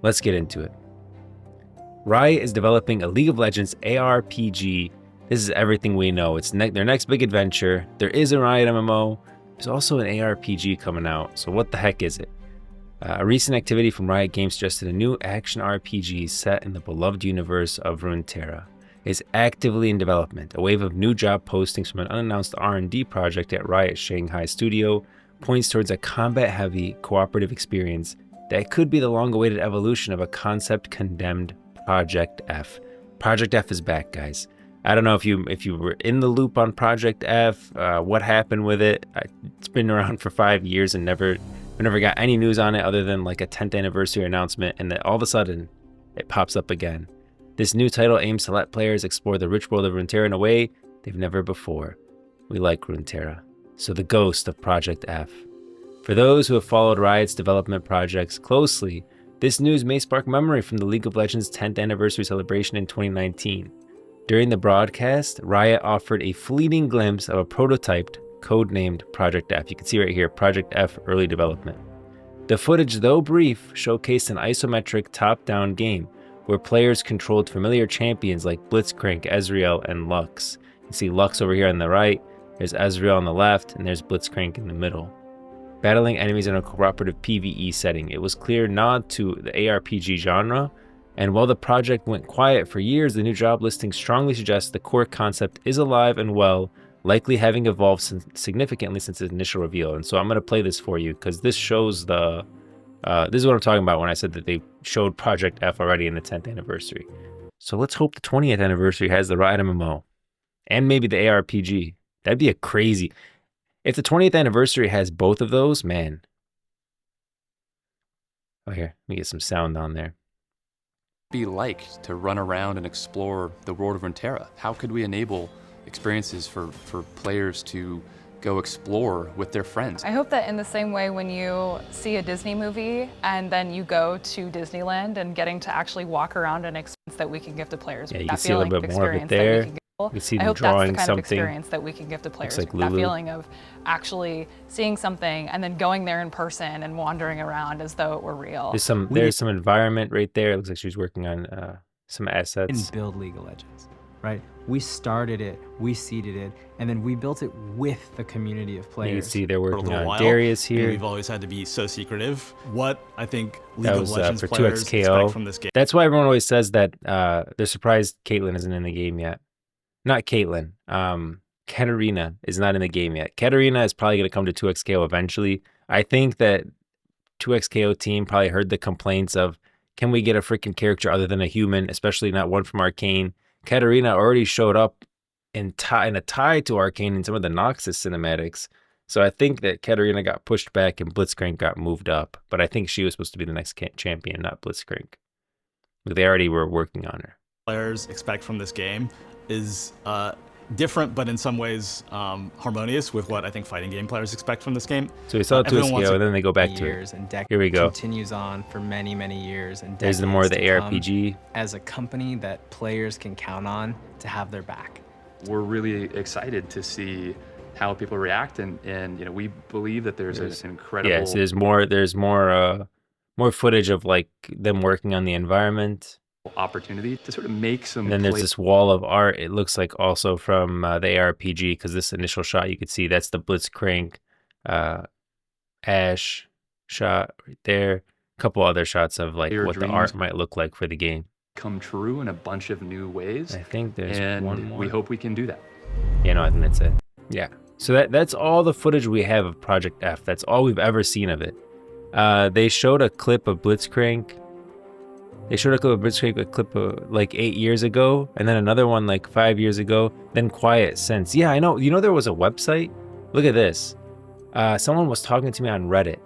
Let's get into it. Riot is developing a League of Legends ARPG. This is everything we know. It's their next big adventure. There is a Riot MMO. There's also an ARPG coming out. So what the heck is it? A recent activity from Riot Games suggested a new action RPG set in the beloved universe of Runeterra is actively in development. A wave of new job postings from an unannounced R&D project at Riot's Shanghai studio points towards a combat-heavy, cooperative experience that could be the long-awaited evolution of a concept condemned Project F. Project F is back, guys. I don't know if you were in the loop on Project F, what happened with it. It's been around for 5 years and we never got any news on it other than like a 10th anniversary announcement, and then all of a sudden it pops up again. This new title aims to let players explore the rich world of Runeterra in a way they've never before. We like Runeterra. So the ghost of Project F. For those who have followed Riot's development projects closely, this news may spark memory from the League of Legends 10th anniversary celebration in 2019. During the broadcast, Riot offered a fleeting glimpse of a prototyped, codenamed Project F. You can see right here, Project F early development. The footage, though brief, showcased an isometric top-down game where players controlled familiar champions like Blitzcrank, Ezreal, and Lux. You see Lux over here on the right, there's Ezreal on the left, and there's Blitzcrank in the middle. Battling enemies in a cooperative PvE setting. It was clear nod to the ARPG genre, and while the project went quiet for years, the new job listing strongly suggests the core concept is alive and well, likely having evolved significantly since its initial reveal. And so I'm going to play this for you because this shows the... this is what I'm talking about when I said that they showed Project F already in the 10th anniversary. So let's hope the 20th anniversary has the Riot MMO. And maybe the ARPG. That'd be a crazy... If the 20th anniversary has both of those, man. Oh, here, let me get some sound on there. Be like to run around and explore the world of Runeterra? How could we enable experiences for players to go explore with their friends? I hope that in the same way when you see a Disney movie and then you go to Disneyland and getting to actually walk around and experience that we can give to players. Yeah, you that can see a little bit more of it there. You can see them drawing that's the kind something. of experience that we can give to players. Like that feeling of actually seeing something and then going there in person and wandering around as though it were real. There's some environment right there. It looks like she's working on some assets. And build League of Legends, right? We started it, we seeded it, and then we built it with the community of players. You can see they're working on while. Darius here. We've always had to be so secretive. What I think League of Legends for players 2XKO. expect from this game. That's why everyone always says that they're surprised Caitlyn isn't in the game yet. Not Caitlyn. Katarina is not in the game yet. Katarina is probably going to come to 2XKO eventually. I think that 2XKO team probably heard the complaints of, can we get a freaking character other than a human, especially not one from Arcane? Katarina already showed up in a tie to Arcane in some of the Noxus cinematics. So I think that Katarina got pushed back and Blitzcrank got moved up. But I think she was supposed to be the next champion, not Blitzcrank. But they already were working on her. Players expect from this game is different, but in some ways harmonious with what I think fighting game players expect from this game. So we saw 2XKO and then they go back to years and decades. Here we go. Continues on for many, many years and there's the more of the ARPG. As a company that players can count on to have their back. We're really excited to see how people react, and you know, we believe that there's an incredible... Yes, there's more footage of like them working on the environment. Opportunity to sort of make some... And then there's this wall of art. It looks like also from the ARPG, because this initial shot you could see, that's the Blitzcrank Ashe shot right there. A couple other shots of like what the art might look like for the game. Come true in a bunch of new ways. I think there's one more. We hope we can do that. Yeah, no, I think that's it. Yeah. So that's all the footage we have of Project F. That's all we've ever seen of it. They showed a clip of Blitzcrank. They showed a clip of like 8 years ago, and then another one like 5 years ago, then quiet since. Yeah, I know. You know there was a website? Look at this. Someone was talking to me on Reddit.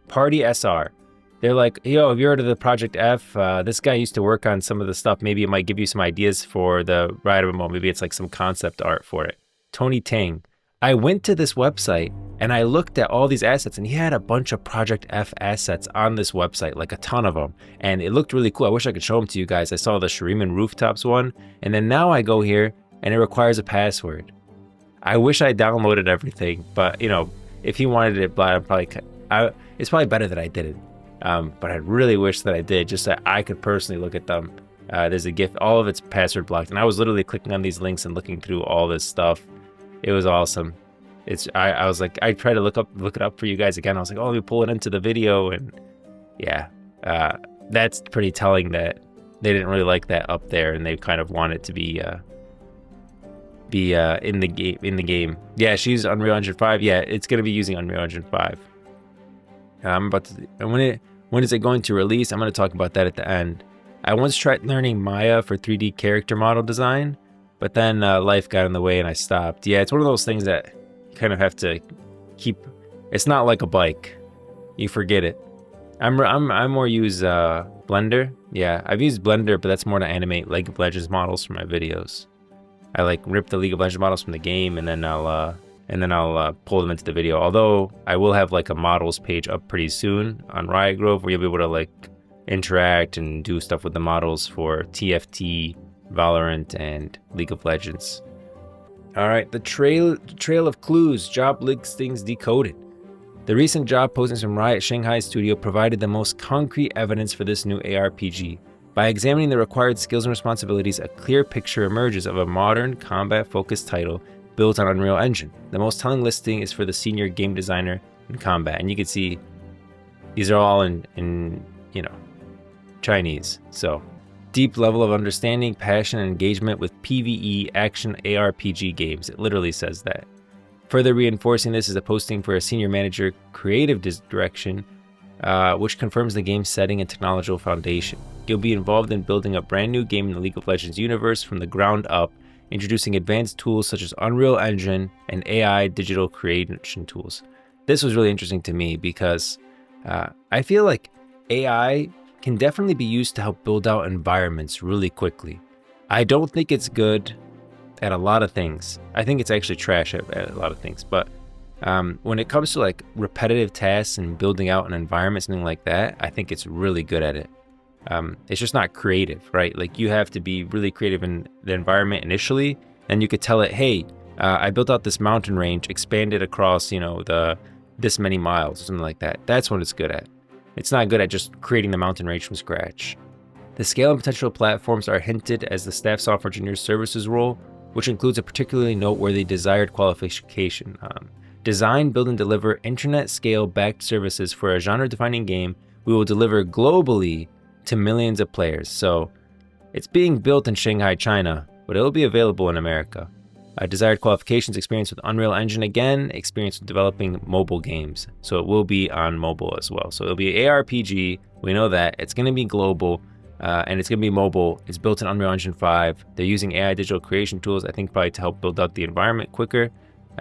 Party SR. They're like, yo, have you heard of the Project F? This guy used to work on some of the stuff. Maybe it might give you some ideas for the Riot MMO. Maybe it's like some concept art for it. Tony Tang. I went to this website and I looked at all these assets, and he had a bunch of Project F assets on this website, like a ton of them. And it looked really cool. I wish I could show them to you guys. I saw the Shuriman Rooftops one. And then now I go here and it requires a password. I wish I downloaded everything, but you know, if he wanted it, it's probably better that I did it. but I really wish that I did, just that I could personally look at them. There's a GIF, all of it's password blocked, and I was literally clicking on these links and looking through all this stuff. It was awesome. I was like, I tried to look it up for you guys again. I was like, oh, let me pull it into the video, and yeah, that's pretty telling that they didn't really like that up there, and they kind of want it to be in the game. Yeah, she's Unreal Engine 5. Yeah, it's gonna be using Unreal Engine 5. When is it going to release? I'm gonna talk about that at the end. I once tried learning Maya for 3D character model design, but then life got in the way and I stopped. Yeah, it's one of those things that you kind of have to keep. It's not like a bike. You forget it. I'm more use Blender. Yeah, I've used Blender, but that's more to animate League of Legends models for my videos. I like rip the League of Legends models from the game, and then I'll pull them into the video. Although I will have like a models page up pretty soon on Riot Grove, where you'll be able to like interact and do stuff with the models for TFT, Valorant, and League of Legends. All right, the trail of clues, job listings decoded. The recent job postings from Riot Shanghai studio provided the most concrete evidence for this new ARPG. By examining the required skills and responsibilities, a clear picture emerges of a modern, combat-focused title built on Unreal Engine. The most telling listing is for the senior game designer in combat, and you can see these are all in Chinese. So, deep level of understanding, passion, and engagement with PvE action ARPG games. It literally says that. Further reinforcing this is a posting for a senior manager creative direction, which confirms the game's setting and technological foundation. You'll be involved in building a brand new game in the League of Legends universe from the ground up, introducing advanced tools such as Unreal Engine and AI digital creation tools. This was really interesting to me because I feel like AI can definitely be used to help build out environments really quickly. I don't think it's good at a lot of things. I think it's actually trash at a lot of things. But when it comes to like repetitive tasks and building out an environment, something like that, I think it's really good at it. It's just not creative, right? Like you have to be really creative in the environment initially, and you could tell it, hey, I built out this mountain range, expanded across, this many miles or something like that. That's what it's good at. It's not good at just creating the mountain range from scratch. The scale and potential platforms are hinted as the staff software engineer services role, which includes a particularly noteworthy desired qualification. Design, build, and deliver internet-scale backed services for a genre-defining game we will deliver globally to millions of players. So it's being built in Shanghai, China, but it'll be available in America. Desired qualifications, experience with Unreal Engine again, experience with developing mobile games. So it will be on mobile as well. So it'll be ARPG, we know that. It's going to be global, and it's going to be mobile. It's built in Unreal Engine 5. They're using AI digital creation tools, I think probably to help build out the environment quicker.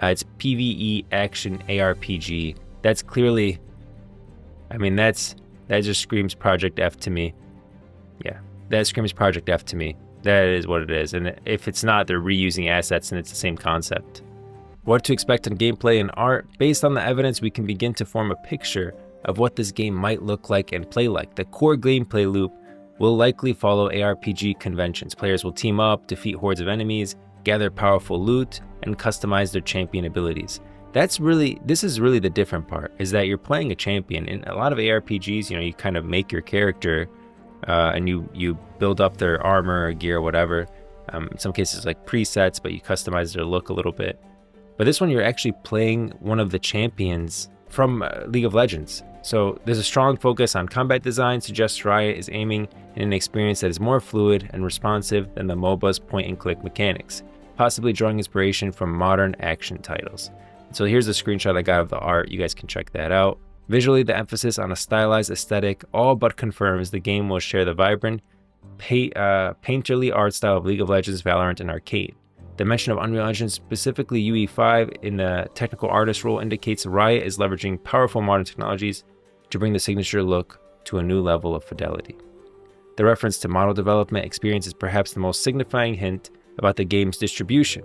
It's PvE action ARPG. That's clearly, that just screams Project F to me. Yeah, that screams Project F to me. That is what it is. And if it's not, they're reusing assets and it's the same concept. What to expect in gameplay and art? Based on the evidence, we can begin to form a picture of what this game might look like and play like. The core gameplay loop will likely follow ARPG conventions. Players will team up, defeat hordes of enemies, gather powerful loot, and customize their champion abilities. This is really the different part, is that you're playing a champion. In a lot of ARPGs, you kind of make your character and you build up their armor or gear or whatever. In some cases like presets, but you customize their look a little bit. But this one, you're actually playing one of the champions from League of Legends. So there's a strong focus on combat design, suggests Riot is aiming in an experience that is more fluid and responsive than the MOBA's point-and-click mechanics, possibly drawing inspiration from modern action titles. So here's a screenshot I got of the art. You guys can check that out. Visually, the emphasis on a stylized aesthetic all but confirms the game will share the vibrant, painterly art style of League of Legends, Valorant, and Arcade. The mention of Unreal Engine, specifically UE5, in the technical artist role indicates Riot is leveraging powerful modern technologies to bring the signature look to a new level of fidelity. The reference to model development experience is perhaps the most signifying hint about the game's distribution.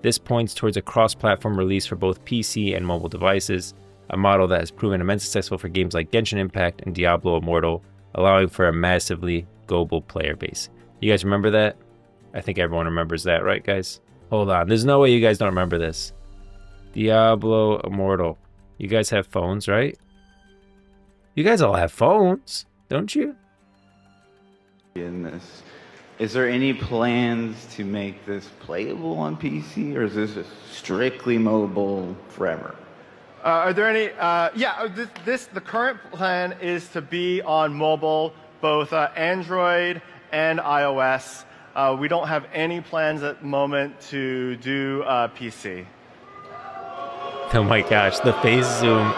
This points towards a cross-platform release for both PC and mobile devices, a model that has proven immensely successful for games like Genshin Impact and Diablo Immortal, allowing for a massively global player base. You guys remember that? I think everyone remembers that, right, guys? Hold on. There's no way you guys don't remember this. Diablo Immortal. You guys have phones, right? You guys all have phones, don't you? In this, is there any plans to make this playable on PC, or is this just strictly mobile forever? Are there any? The current plan is to be on mobile, both Android and iOS. We don't have any plans at the moment to do PC. Oh my gosh, the face zoom.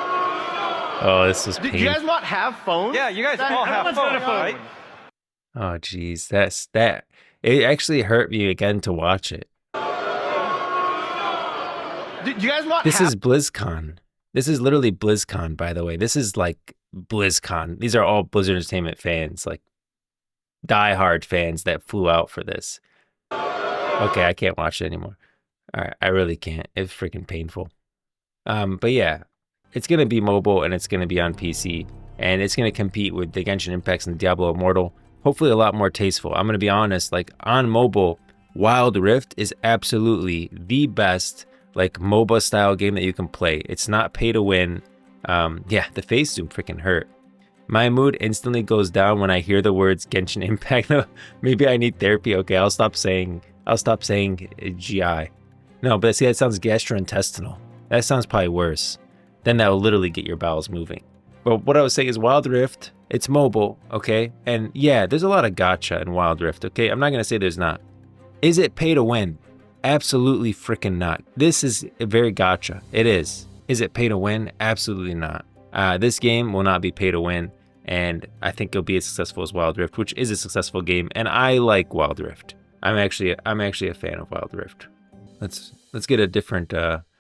Oh, this was Do painful. you guys not have phones? Yeah, you guys all have phones, right? Oh geez, that. It actually hurt me again to watch it. Do you guys not This have? is BlizzCon. This is literally BlizzCon, by the way. This is like BlizzCon. These are all Blizzard Entertainment fans, like diehard fans that flew out for this. Okay, I can't watch it anymore. All right, I really can't. It's freaking painful. But yeah, it's gonna be mobile and it's gonna be on PC, and it's gonna compete with the Genshin Impacts and Diablo Immortal. Hopefully, a lot more tasteful. I'm gonna be honest. Like on mobile, Wild Rift is absolutely the best like MOBA style game that you can play. It's not pay to win. Yeah, the face zoom freaking hurt. My mood instantly goes down when I hear the words Genshin Impact. Maybe I need therapy. Okay, I'll stop saying GI. No, but see, that sounds gastrointestinal. That sounds probably worse. Then that will literally get your bowels moving. But what I was saying is Wild Rift, it's mobile, okay? And yeah, there's a lot of gacha in Wild Rift, okay? I'm not gonna say there's not. Is it pay to win? Absolutely freaking not. This is a very gacha. It is. Is it pay to win? Absolutely not. This game will not be pay to win, and I think it'll be as successful as Wild Rift, which is a successful game, and I like Wild Rift. I'm actually a fan of Wild Rift. Let's get a different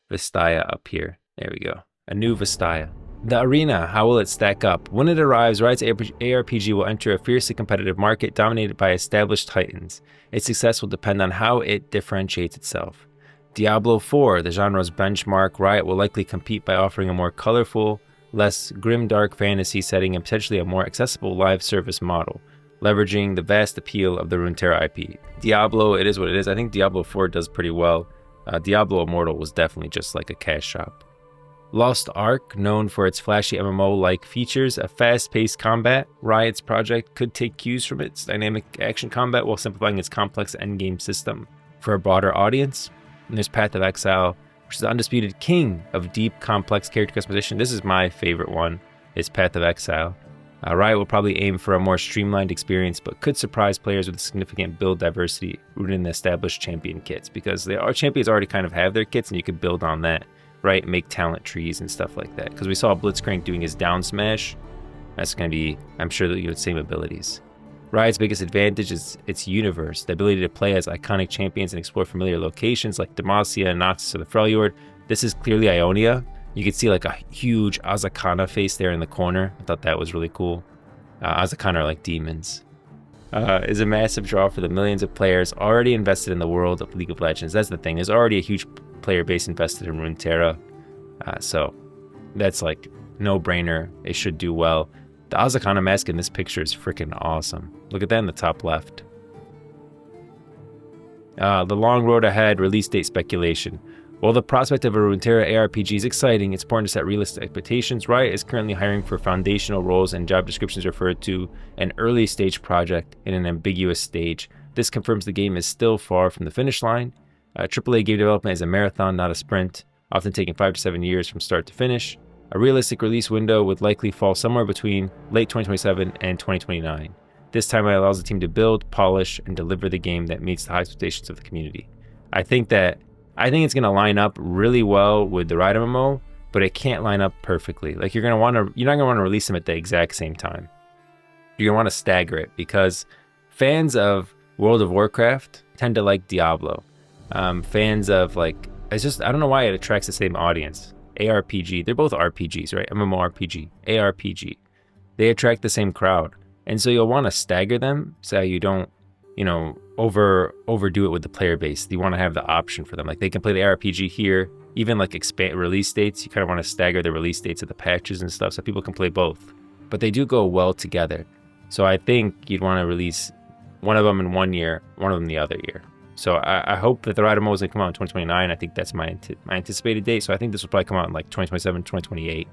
Vistaya up here. There we go. A new Vistaya. The arena, how will it stack up? When it arrives, Riot's ARPG will enter a fiercely competitive market dominated by established titans. Its success will depend on how it differentiates itself. Diablo IV, the genre's benchmark, Riot will likely compete by offering a more colorful, less grim-dark fantasy setting and potentially a more accessible live service model, leveraging the vast appeal of the Runeterra IP. Diablo, it is what it is. I think Diablo IV does pretty well. Diablo Immortal was definitely just like a cash shop. Lost Ark, known for its flashy MMO-like features, a fast-paced combat, Riot's project could take cues from its dynamic action combat while simplifying its complex endgame system for a broader audience. And there's Path of Exile, which is the undisputed king of deep, complex character customization. This is my favorite one, is Path of Exile. Riot will probably aim for a more streamlined experience, but could surprise players with significant build diversity rooted in the established champion kits, because our champions already kind of have their kits, and you could build on that, right? Make talent trees and stuff like that. Because we saw Blitzcrank doing his down smash. That's going to be, I'm sure, the same abilities. Riot's biggest advantage is its universe, the ability to play as iconic champions and explore familiar locations like Demacia, Noxus, or the Freljord. This is clearly Ionia. You can see like a huge Azakana face there in the corner. I thought that was really cool. Azakana are like demons. Is a massive draw for the millions of players already invested in the world of League of Legends. That's the thing. There's already a huge player base invested in Runeterra. So that's like no-brainer. It should do well. The Azakana mask in this picture is freaking awesome. Look at that in the top left. The long road ahead, release date speculation. While the prospect of a Runeterra ARPG is exciting, it's important to set realistic expectations. Riot is currently hiring for foundational roles, and job descriptions refer to an early stage project in an ambiguous stage. This confirms the game is still far from the finish line. AAA game development is a marathon, not a sprint, often taking 5 to 7 years from start to finish. A realistic release window would likely fall somewhere between late 2027 and 2029. This timeline allows the team to build, polish, and deliver the game that meets the high expectations of the community. I think it's going to line up really well with the Riot MMO, but it can't line up perfectly. Like you're not going to want to release them at the exact same time. You're going to want to stagger it, because fans of World of Warcraft tend to like Diablo. Fans of like, I don't know why it attracts the same audience. ARPG, they're both RPGs, right? MMORPG, ARPG. They attract the same crowd. And so you'll want to stagger them so you don't, overdo it with the player base. You want to have the option for them. Like they can play the RPG here, even like expand release dates. You kind of want to stagger the release dates of the patches and stuff so people can play both. But they do go well together. So I think you'd want to release one of them in 1 year, one of them the other year. So I hope that the Riot MMO is going to come out in 2029. I think that's my anticipated date. So I think this will probably come out in like 2027, 2028.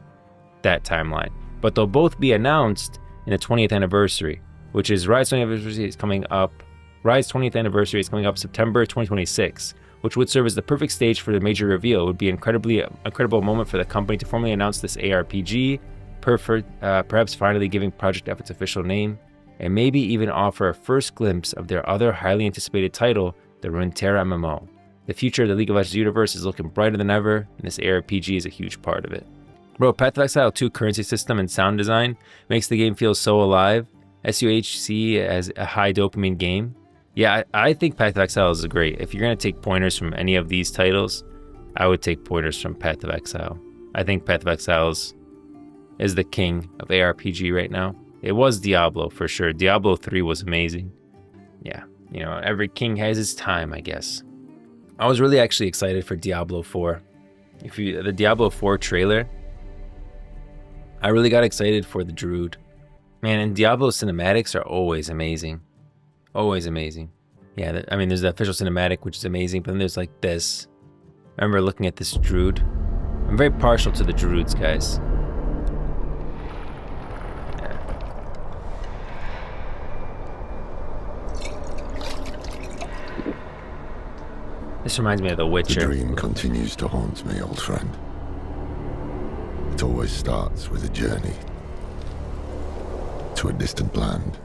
that timeline. But they'll both be announced in the 20th anniversary, which is Riot's 20th anniversary is coming up. Riot's 20th anniversary is coming up September 2026, which would serve as the perfect stage for the major reveal. It would be incredible moment for the company to formally announce this ARPG, perhaps finally giving Project F its official name, and maybe even offer a first glimpse of their other highly anticipated title, the Runeterra MMO. The future of the League of Legends universe is looking brighter than ever, and this ARPG is a huge part of it. Bro, Path of Exile 2 currency system and sound design makes the game feel so alive. SUHC as a high dopamine game. Yeah, I think Path of Exile is great. If you're going to take pointers from any of these titles, I would take pointers from Path of Exile. I think Path of Exile is the king of ARPG right now. It was Diablo for sure. Diablo 3 was amazing. Yeah, you know, every king has his time, I guess. I was really actually excited for Diablo 4. The Diablo 4 trailer, I really got excited for the Druid. Man, and Diablo cinematics are always amazing. Always amazing. Yeah, I mean, there's the official cinematic, which is amazing, but then there's like this. I remember looking at this Druid. I'm very partial to the Druids, guys. This reminds me of The Witcher. The dream continues to haunt me, old friend. It always starts with a journey to a distant land.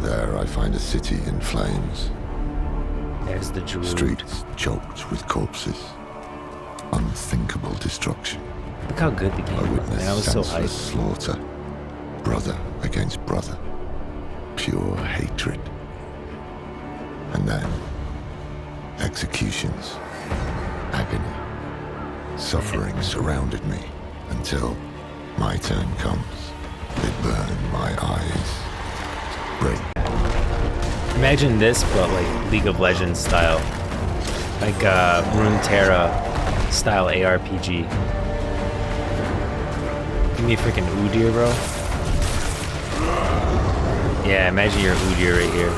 There I find a city in flames. There's the Druid. Streets choked with corpses. Unthinkable destruction. Look how good the game I was, witness man. I was so senseless hyped. slaughter. Brother against brother. Pure hatred. And then, executions, agony, suffering surrounded me until my turn comes. They burn my eyes, break. Imagine this, but like League of Legends style, like Runeterra style ARPG. Give me a freaking Udyr, bro. Yeah, imagine your Udyr right here,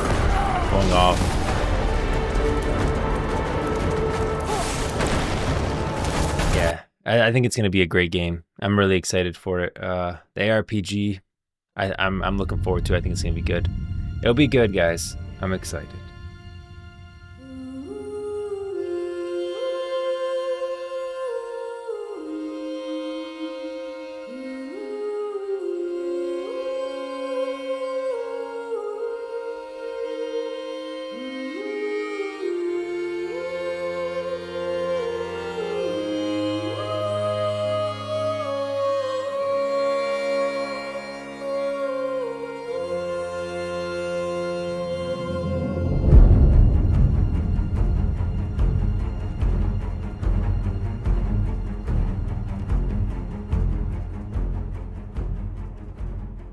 going off. Yeah, I think it's gonna be a great game. I'm really excited for it. The ARPG, I'm looking forward to it. I think it's gonna be good. It'll be good, guys. I'm excited.